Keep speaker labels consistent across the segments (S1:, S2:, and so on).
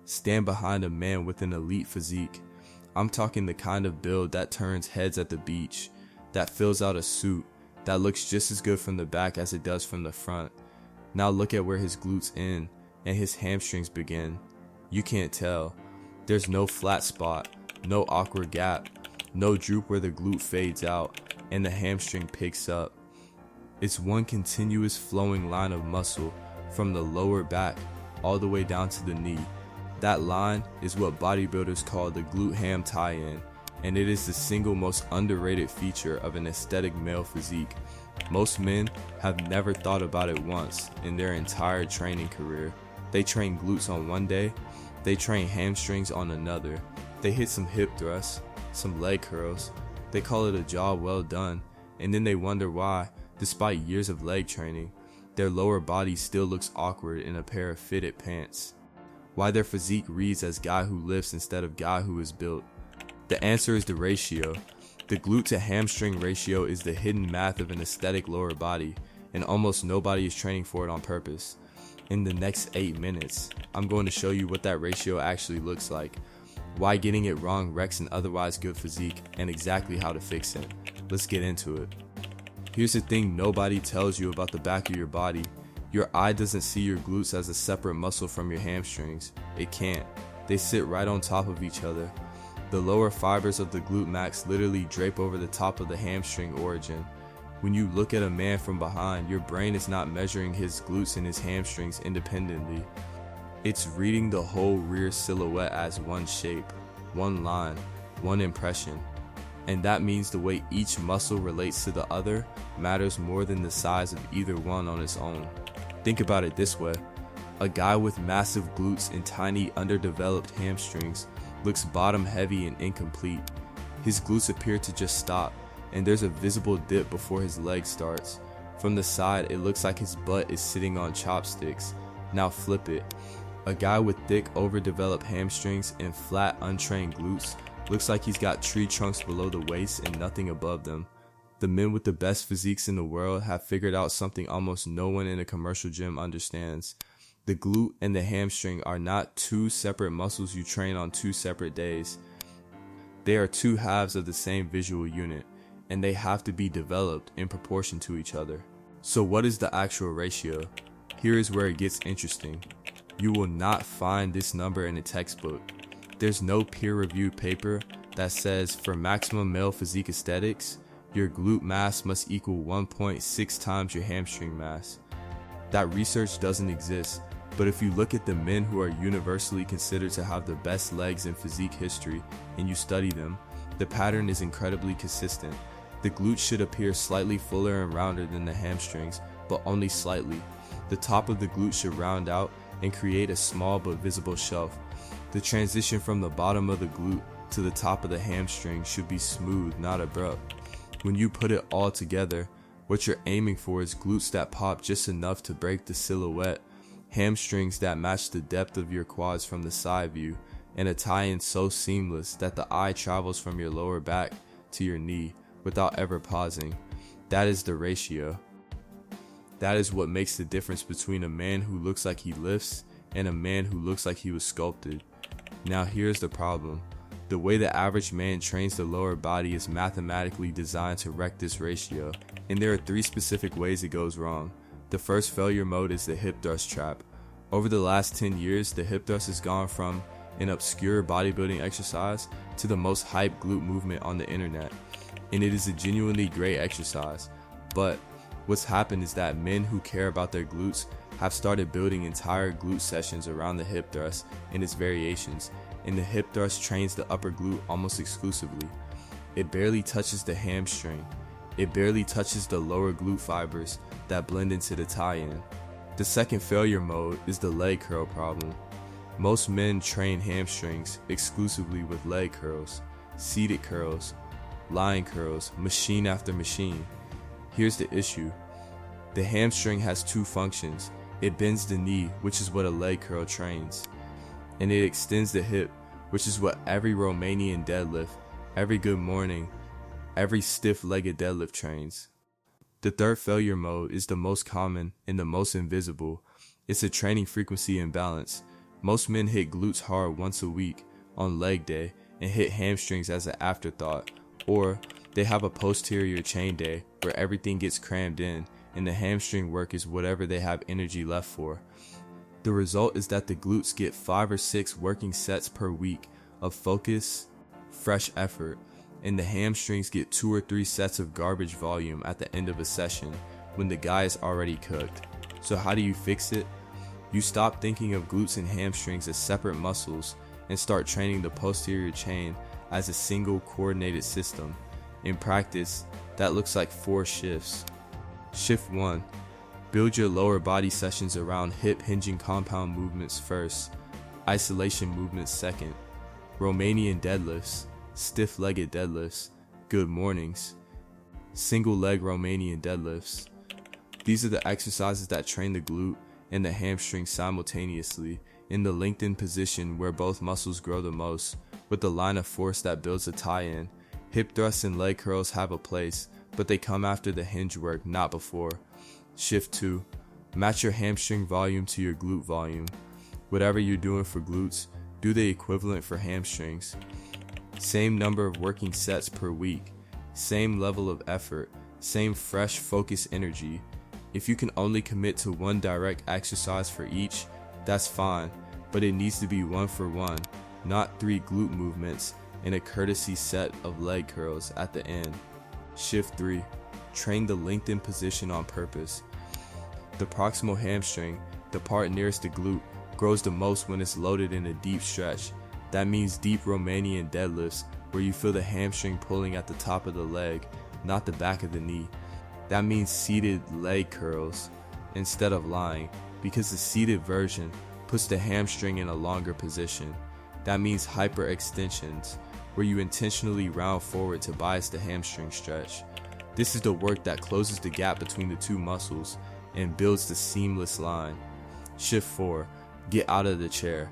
S1: stand behind a man with an elite physique. I'm talking the kind of build that turns heads at the beach, that fills out a suit, that looks just as good from the back as it does from the front. Now look at where his glutes end and his hamstrings begin. You can't tell. There's no flat spot, no awkward gap, no droop where the glute fades out and the hamstring picks up. It's one continuous flowing line of muscle from the lower back all the way down to the knee. That line is what bodybuilders call the glute-ham tie-in, and it is the single most underrated feature of an aesthetic male physique. Most men have never thought about it once in their entire training career. They train glutes on one day, they train hamstrings on another. They hit some hip thrusts, some leg curls, they call it a job well done, and then they wonder why, despite years of leg training, their lower body still looks awkward in a pair of fitted pants. Why their physique reads as guy who lifts instead of guy who is built. The answer is the ratio. The glute to hamstring ratio is the hidden math of an aesthetic lower body, and almost nobody is training for it on purpose. In the next 8 minutes, I'm going to show you what that ratio actually looks like, why getting it wrong wrecks an otherwise good physique, and exactly how to fix it. Let's get into it. Here's the thing nobody tells you about the back of your body. Your eye doesn't see your glutes as a separate muscle from your hamstrings. It can't. They sit right on top of each other. The lower fibers of the glute max literally drape over the top of the hamstring origin. When you look at a man from behind, your brain is not measuring his glutes and his hamstrings independently. It's reading the whole rear silhouette as one shape, one line, one impression. And that means the way each muscle relates to the other matters more than the size of either one on its own. Think about it this way. A guy with massive glutes and tiny underdeveloped hamstrings looks bottom heavy and incomplete. His glutes appear to just stop, and there's a visible dip before his leg starts. From the side, it looks like his butt is sitting on chopsticks. Now flip it. A guy with thick overdeveloped hamstrings and flat untrained glutes looks like he's got tree trunks below the waist and nothing above them. The men with the best physiques in the world have figured out something almost no one in a commercial gym understands. The glute and the hamstring are not two separate muscles you train on 2 separate days. They are 2 halves of the same visual unit, and they have to be developed in proportion to each other. So what is the actual ratio? Here is where it gets interesting. You will not find this number in a textbook. There's no peer-reviewed paper that says for maximum male physique aesthetics, your glute mass must equal 1.6 times your hamstring mass. That research doesn't exist, but if you look at the men who are universally considered to have the best legs in physique history and you study them, the pattern is incredibly consistent. The glutes should appear slightly fuller and rounder than the hamstrings, but only slightly. The top of the glute should round out and create a small but visible shelf. The transition from the bottom of the glute to the top of the hamstring should be smooth, not abrupt. When you put it all together, what you're aiming for is glutes that pop just enough to break the silhouette, hamstrings that match the depth of your quads from the side view, and a tie-in so seamless that the eye travels from your lower back to your knee without ever pausing. That is the ratio. That is what makes the difference between a man who looks like he lifts and a man who looks like he was sculpted. Now here's the problem. The way the average man trains the lower body is mathematically designed to wreck this ratio, and there are 3 specific ways it goes wrong. The first failure mode is the hip thrust trap. Over the last 10 years, the hip thrust has gone from an obscure bodybuilding exercise to the most hyped glute movement on the internet, and it is a genuinely great exercise. But what's happened is that men who care about their glutes have started building entire glute sessions around the hip thrust and its variations, and the hip thrust trains the upper glute almost exclusively. It barely touches the hamstring. It barely touches the lower glute fibers that blend into the tie-in. The second failure mode is the leg curl problem. Most men train hamstrings exclusively with leg curls, seated curls, line curls, machine after machine. Here's the issue. The hamstring has 2 functions. It bends the knee, which is what a leg curl trains, and it extends the hip, which is what every Romanian deadlift, every good morning, every stiff-legged deadlift trains. The third failure mode is the most common and the most invisible. It's a training frequency imbalance. Most men hit glutes hard once a week on leg day and hit hamstrings as an afterthought, or they have a posterior chain day where everything gets crammed in and the hamstring work is whatever they have energy left for. The result is that the glutes get 5 or 6 working sets per week of focus, fresh effort, and the hamstrings get 2 or 3 sets of garbage volume at the end of a session when the guy is already cooked. So how do you fix it? You stop thinking of glutes and hamstrings as separate muscles and start training the posterior chain as a single coordinated system. In practice, that looks like 4 shifts. Shift 1. Build your lower body sessions around hip hinging compound movements first, isolation movements second, Romanian deadlifts, stiff-legged deadlifts, good mornings, single leg Romanian deadlifts. These are the exercises that train the glute and the hamstring simultaneously in the lengthened position where both muscles grow the most, with the line of force that builds a tie-in. Hip thrusts and leg curls have a place, but they come after the hinge work, not before. Shift 2. Match your hamstring volume to your glute volume. Whatever you're doing for glutes, do the equivalent for hamstrings. Same number of working sets per week, same level of effort, same fresh focused energy. If you can only commit to one direct exercise for each, that's fine, but it needs to be 1 for 1, not 3 glute movements and a courtesy set of leg curls at the end. Shift 3. Train the lengthened position on purpose. The proximal hamstring, the part nearest the glute, grows the most when it's loaded in a deep stretch. That means deep Romanian deadlifts where you feel the hamstring pulling at the top of the leg, not the back of the knee. That means seated leg curls instead of lying, because the seated version puts the hamstring in a longer position. That means hyperextensions, where you intentionally round forward to bias the hamstring stretch. This is the work that closes the gap between the 2 muscles and builds the seamless line. Shift 4. Get out of the chair.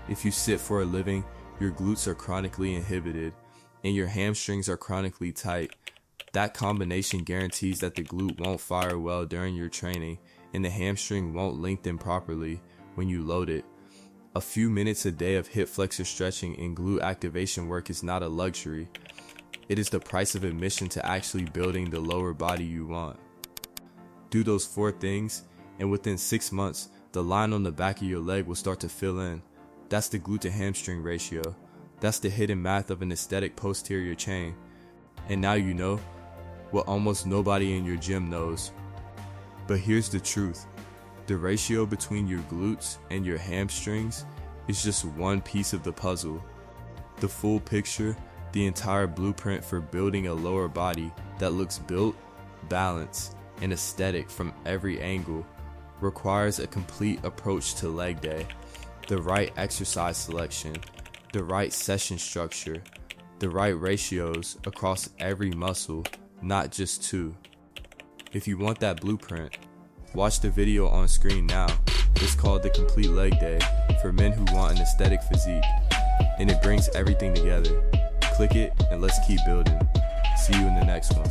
S1: If you sit for a living, your glutes are chronically inhibited and your hamstrings are chronically tight. That combination guarantees that the glute won't fire well during your training and the hamstring won't lengthen properly when you load it. A few minutes a day of hip flexor stretching and glute activation work is not a luxury. It is the price of admission to actually building the lower body you want. Do those 4 things, and within 6 months, the line on the back of your leg will start to fill in. That's the glute-to-hamstring ratio. That's the hidden math of an aesthetic posterior chain. And now you know what almost nobody in your gym knows. But here's the truth. The ratio between your glutes and your hamstrings is just one piece of the puzzle. The full picture, the entire blueprint for building a lower body that looks built, balanced, and aesthetic from every angle, requires a complete approach to leg day, the right exercise selection, the right session structure, the right ratios across every muscle, not just 2. If you want that blueprint, watch the video on screen now. It's called The Complete Leg Day for men who want an aesthetic physique, and it brings everything together. Click it and let's keep building. See you in the next one.